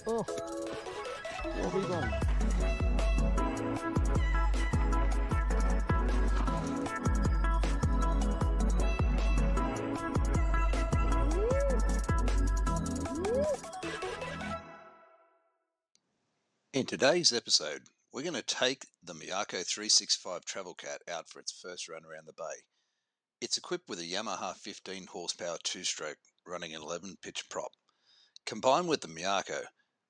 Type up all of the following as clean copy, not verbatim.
Oh, what have we done? In today's episode, we're going to take the Miarco 365 Travel Cat out for its first run around the bay. It's equipped with a Yamaha 15 horsepower two-stroke running an 11 pitch prop. Combined with the Miarco,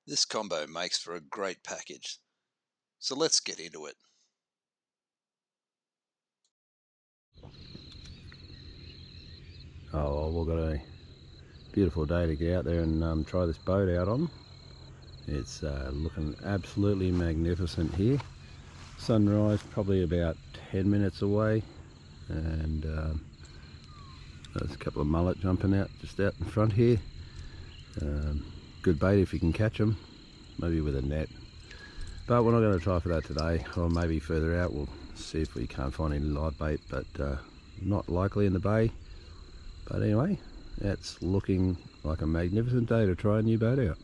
this combo makes for a great package. So let's get into it. Oh, well, we've got a beautiful day to get out there and try this boat out on. It's looking absolutely magnificent here. Sunrise probably about 10 minutes away, and there's a couple of mullet jumping out just out in front here. Good bait if you can catch them, maybe with a net. But we're not going to try for that today, or maybe further out we'll see if we can't find any live bait, but not likely in the bay. But anyway, it's looking like a magnificent day to try a new boat out.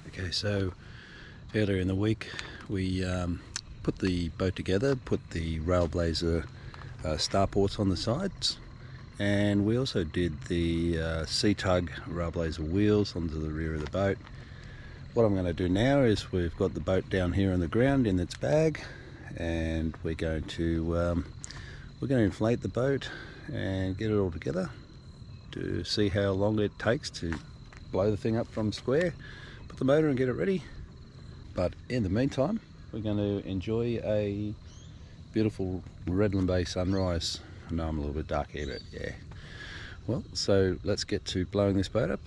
Okay, so earlier in the week we put the boat together, put the Railblazer starports on the sides, and we also did the Sea-Tug Railblazer wheels onto the rear of the boat. What I'm going to do now is we've got the boat down here on the ground in its bag, and we're going to inflate the boat and get it all together to see how long it takes to blow the thing up from square, put the motor and get it ready. But in the meantime, we're going to enjoy a beautiful Redland Bay sunrise. I know I'm a little bit dark here, but yeah. Well, so let's get to blowing this boat up.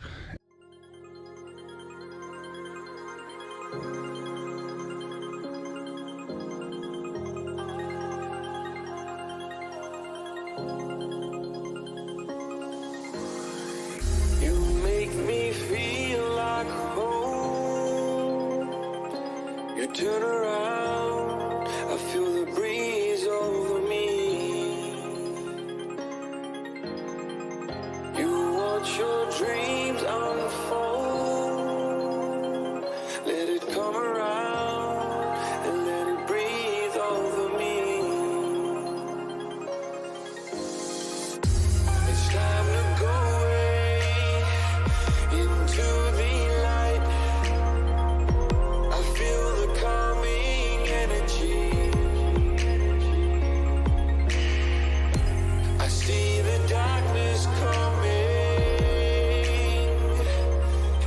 Turn around, I feel the breeze over me. You watch your dreams unfold. Let it come around and let it breathe over me. It's time to go away into the light. I feel the calming energy. I see the darkness coming,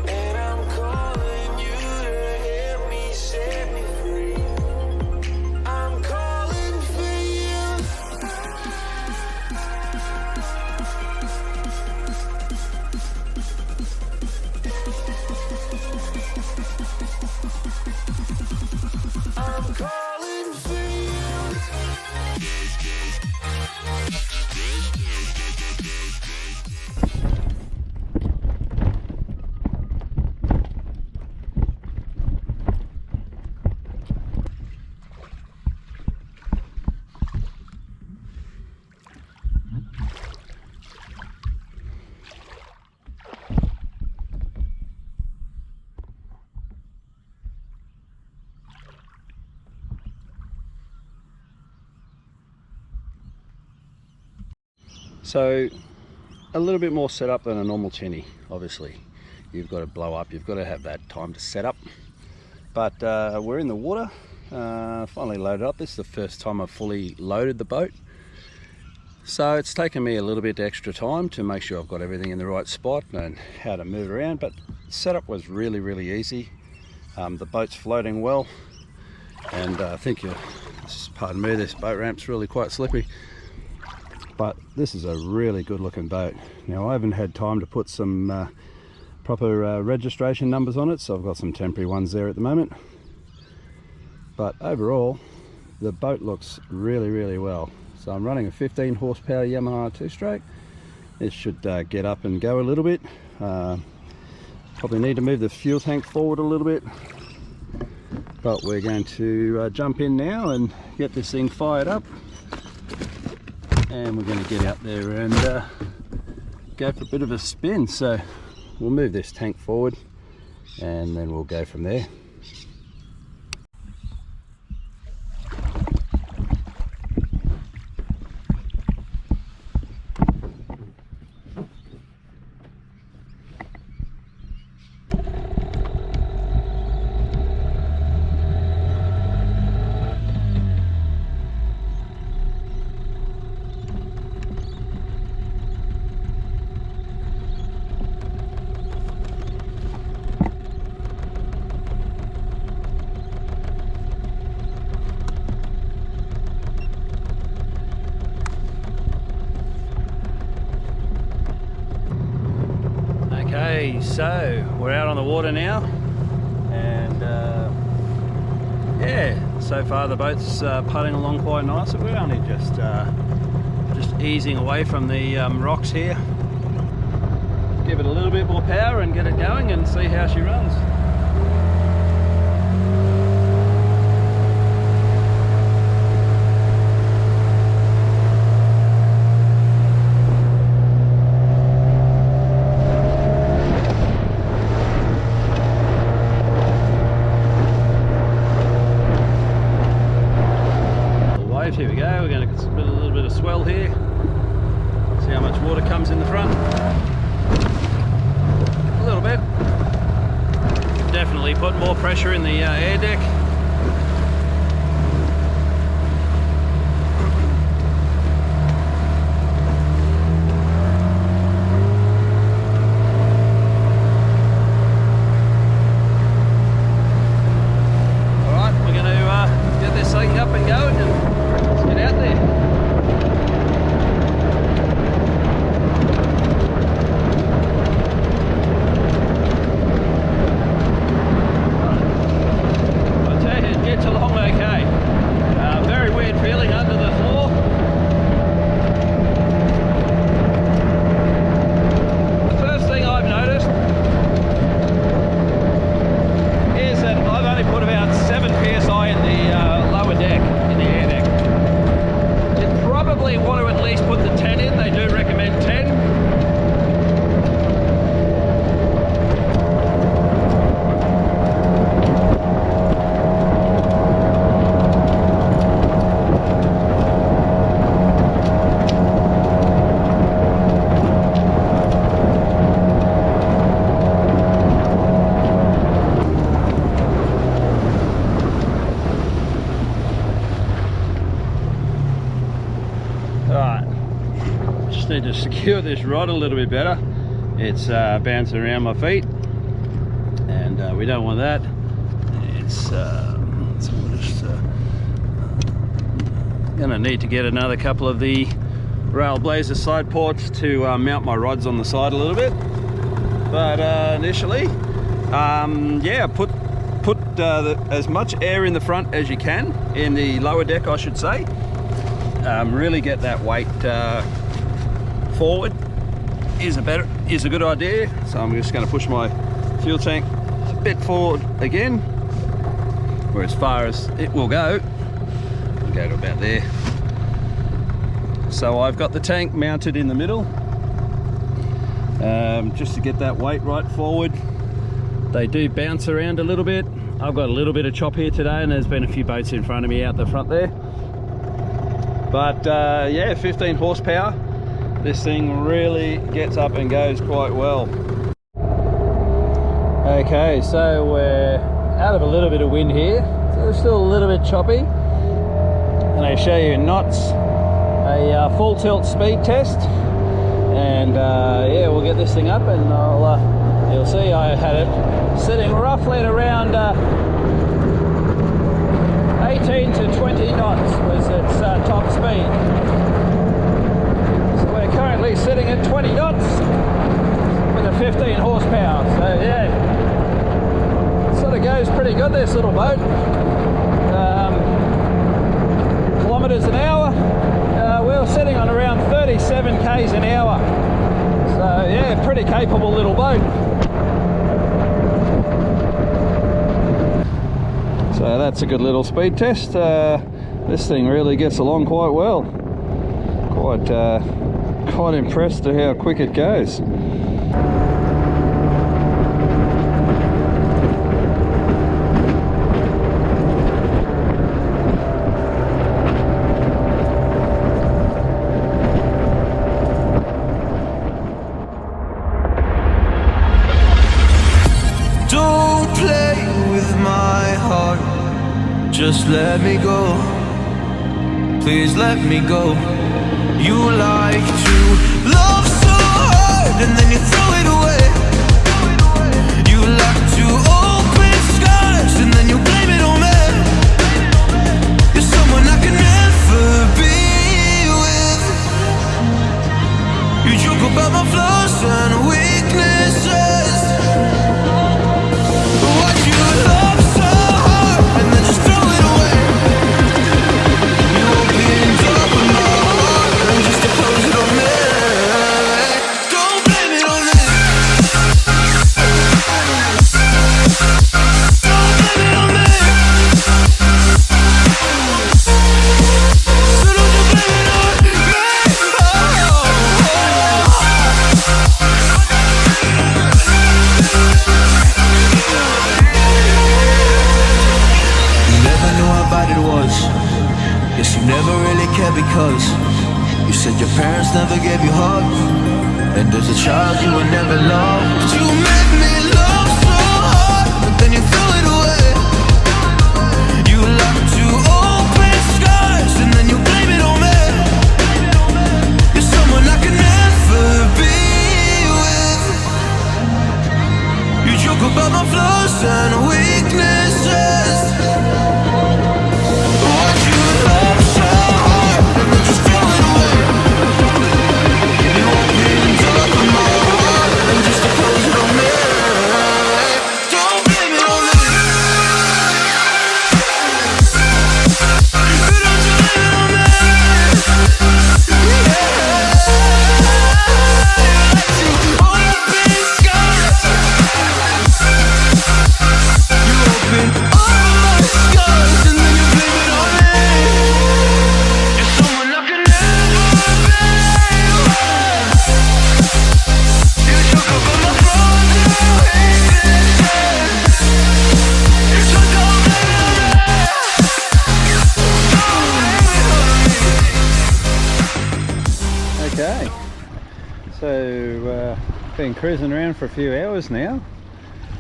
and I'm calling you to help me set me free. I'm calling for you. I'm calling for you. So a little bit more setup than a normal chinny. Obviously you've got to blow up, you've got to have that time to set up, but we're in the water, finally loaded up. This is the first time I've fully loaded the boat, so it's taken me a little bit extra time to make sure I've got everything in the right spot and how to move around, but setup was really easy. The boat's floating well, and I think pardon me, this boat ramp's really quite slippery. But this is a really good looking boat. Now I haven't had time to put some proper registration numbers on it, so I've got some temporary ones there at the moment. But overall, the boat looks really well. So I'm running a 15 horsepower Yamaha two-stroke. It should get up and go a little bit. Probably need to move the fuel tank forward a little bit. But we're going to jump in now and get this thing fired up. And we're going to get out there and go for a bit of a spin. So we'll move this tank forward and then we'll go from there. Okay, so we're out on the water now, and yeah, so far the boat's putting along quite nice. We're only just easing away from the rocks here. Give it a little bit more power and get it going and see how she runs. Here we go, we're going to split a little bit of swell here, see how much water comes in the front. A little bit. Definitely put more pressure in the air deck. Alright, we're going to get this thing up and going and get out there. I tell you, it gets along okay. Very weird feeling under the floor. First thing I've noticed is that I've only put about 7 psi in the lower deck, in the air deck. Probably want to at least put the 10 in. They do recommend 10. Need to secure this rod a little bit better. It's bouncing around my feet, and we don't want that. It's so we're just gonna need to get another couple of the Railblazer side ports to mount my rods on the side a little bit. But initially, yeah, put as much air in the front as you can, in the lower deck I should say. Really get that weight forward is a good idea. So I'm just going to push my fuel tank a bit forward again, or as far as it will go. I'll go to about there. So I've got the tank mounted in the middle, just to get that weight right forward. They do bounce around a little bit. I've got a little bit of chop here today, and there's been a few boats in front of me out the front there. But yeah, 15 horsepower. This thing really gets up and goes quite well. Okay, so we're out of a little bit of wind here, so it's still a little bit choppy. And I show you knots, a full tilt speed test, and yeah, we'll get this thing up, and you'll see I had it sitting roughly at around 18 to 20 knots was its top speed. Currently sitting at 20 knots with a 15 horsepower, so yeah, sort of goes pretty good, this little boat. Kilometers an hour, we're sitting on around 37 k's an hour, so yeah, pretty capable little boat. So that's a good little speed test. This thing really gets along quite well. Quite impressed at how quick it goes. just let me go. Please let me go. You like to love so hard and then you throw it away. You like to open skies and then you blame it on me. You're someone I can never be with. You joke about my flaws and weaknesses. What you love so hard and then just throw it away. You opened up my heart and just to close it on me. Don't blame it on me. Don't blame it on me. So don't you blame it on me. You never knew how bad it was. Guess you never really cared because you said your parents never gave you hugs, and as a child you were never loved. You made me love so hard, but then you threw it away. You like to open skies and then you blame it on me. You're someone I can never be with. You joke about my flaws and weaknesses. What you love so hard and then just throw it away. You opened up my heart and just to close it on me. Don't blame it on me. Don't you blame it on me. Yeah. You open skies. You open all my skies and then you blame it on me. You're someone I can never be. You joke about my flaws and weaknesses. So don't blame it on me. Don't blame it on me. Okay, so been cruising around for a few hours now,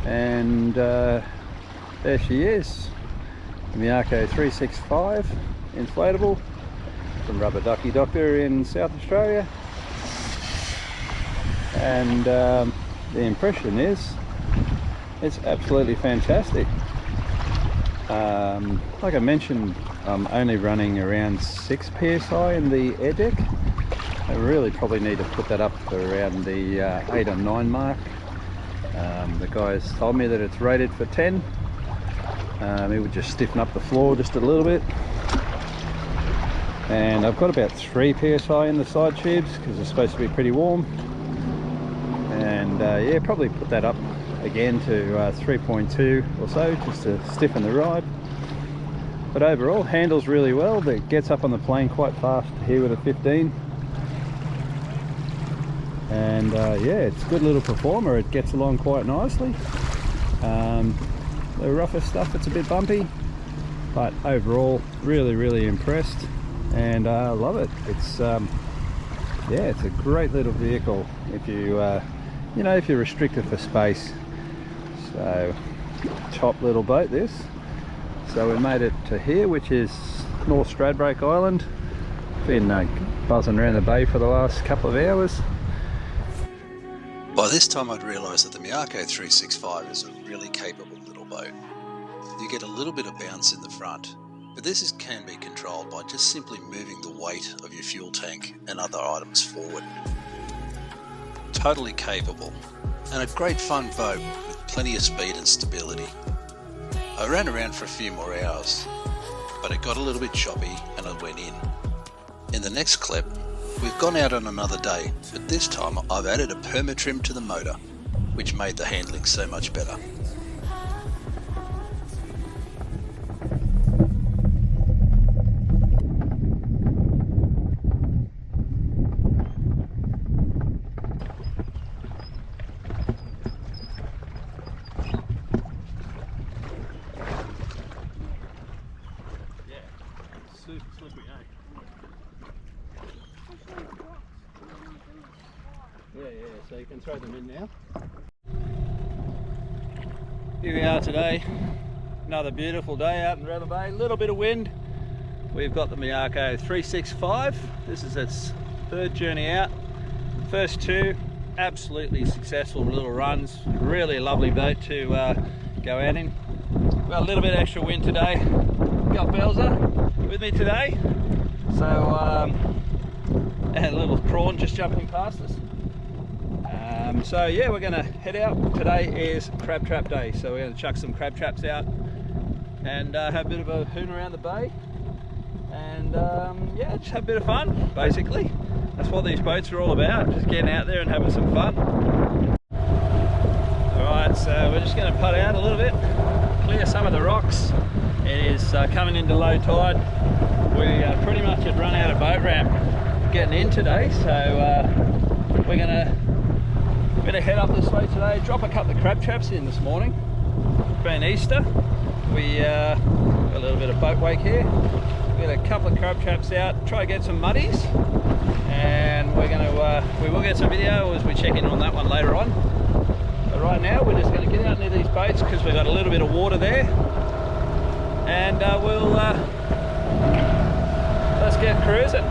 and there she is, the Miarco 365 inflatable from Rubber Ducky Doctor in South Australia. And the impression is it's absolutely fantastic. Like I mentioned, I'm only running around 6 psi in the air deck. I really probably need to put that up to around the 8 or 9 mark. The guys told me that it's rated for 10. It would just stiffen up the floor just a little bit. And I've got about 3 psi in the side tubes because it's supposed to be pretty warm. And yeah, probably put that up again to 3.2 or so just to stiffen the ride. But overall, handles really well. It gets up on the plane quite fast here with a 15. And yeah, it's a good little performer. It gets along quite nicely. The rougher stuff, it's a bit bumpy, but overall really impressed, and I love it. It's yeah, it's a great little vehicle if you you know, if you're restricted for space. So top little boat this. So we made it to here, which is North Stradbroke Island. Been buzzing around the bay for the last couple of hours. By this time I'd realised that the Miarco 365 is a really capable little boat. You get a little bit of bounce in the front, but this can be controlled by just simply moving the weight of your fuel tank and other items forward. Totally capable, and a great fun boat with plenty of speed and stability. I ran around for a few more hours, but it got a little bit choppy and I went in. In the next clip, we've gone out on another day, but this time I've added a permatrim to the motor, which made the handling so much better. Super slippery, eh? Yeah, so you can throw them in now. Here we are today, Another beautiful day out in around the bay. A little bit of wind. We've got the Miarco 365. This is its third journey out. First two, absolutely successful little runs. Really lovely boat to go out in. Got a little bit of extra wind today. Got Belzer with me today. So, and a little prawn just jumping past us. So yeah, we're going to head out. Today is crab trap day, so we're going to chuck some crab traps out and have a bit of a hoon around the bay, and yeah, just have a bit of fun. Basically, that's what these boats are all about, just getting out there and having some fun. Alright, so we're just going to putt out a little bit, clear some of the rocks. It is coming into low tide. We pretty much had run out of boat ramp getting in today, so we're going to head up this way today, drop a couple of crab traps in this morning. Been Easter, we got a little bit of boat wake here. We got a couple of crab traps out, try to get some muddies, and we're going to we will get some video as we check in on that one later on. But right now we're just going to get out near these boats because we've got a little bit of water there, and we'll let's get cruising.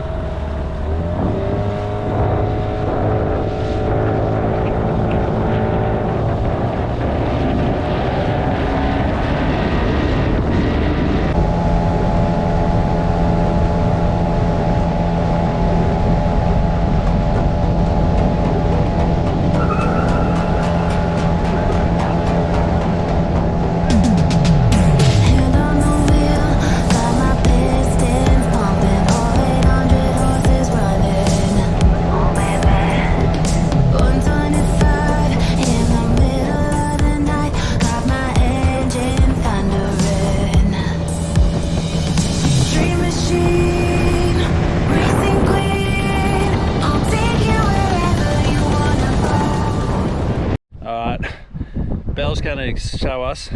Belle's going to show us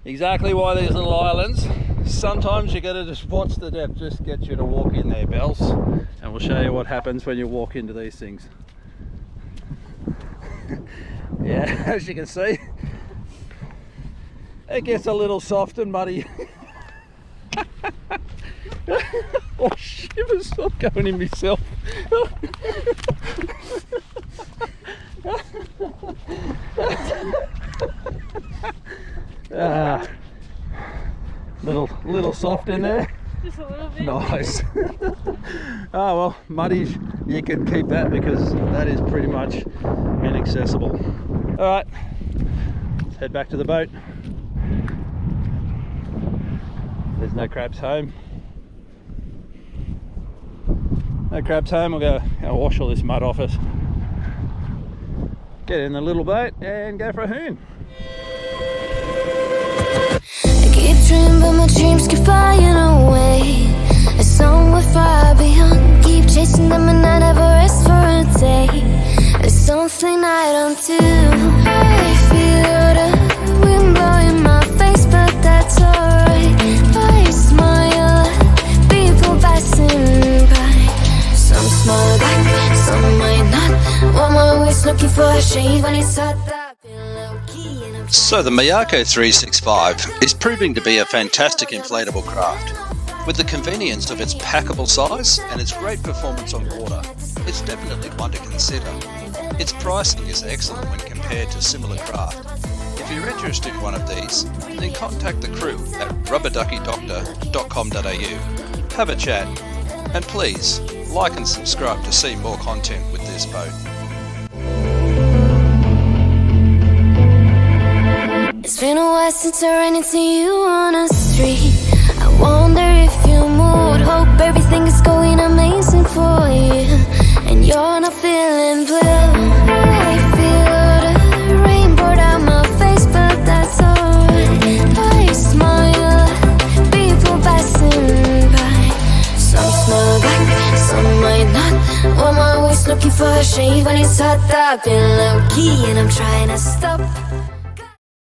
exactly why these little islands, sometimes you got to just watch the depth, just get you to walk in there, Bells, and we'll show you what happens when you walk into these things. Yeah, as you can see, it gets a little soft and muddy. Oh, shivers, I'm going in myself. Little soft in there. Just a little bit. Nice. Oh well, muddies, you can keep that because that is pretty much inaccessible. All right, let's head back to the boat. There's no crabs home. No crabs home. We'll go wash all this mud off us. Get in the little boat and go for a hoon. I keep dreaming, but my dreams keep flying away. A somewhere far beyond. Keep chasing them and I never rest for a day. There's something I don't do. I feel the wind blowing my face, but that's alright. I smile at people passing by. Some smile back, some might not. I'm always looking for a shade when it's hot. So the Miarco 365 is proving to be a fantastic inflatable craft. With the convenience of its packable size and its great performance on water, it's definitely one to consider. Its pricing is excellent when compared to similar craft. If you're interested in one of these, then contact the crew at rubberduckydoctor.com.au. Have a chat, and please like and subscribe to see more content with this boat. It's been a while since I ran into you on the street. I wonder if you moved. Hope everything is going amazing for you, and you're not feeling blue. I feel the rain pour down my face, but that's alright. I smile at people passing by. Some smile back, some might not. I'm always looking for a shade when it's hot. I've been low key and I'm trying to stop.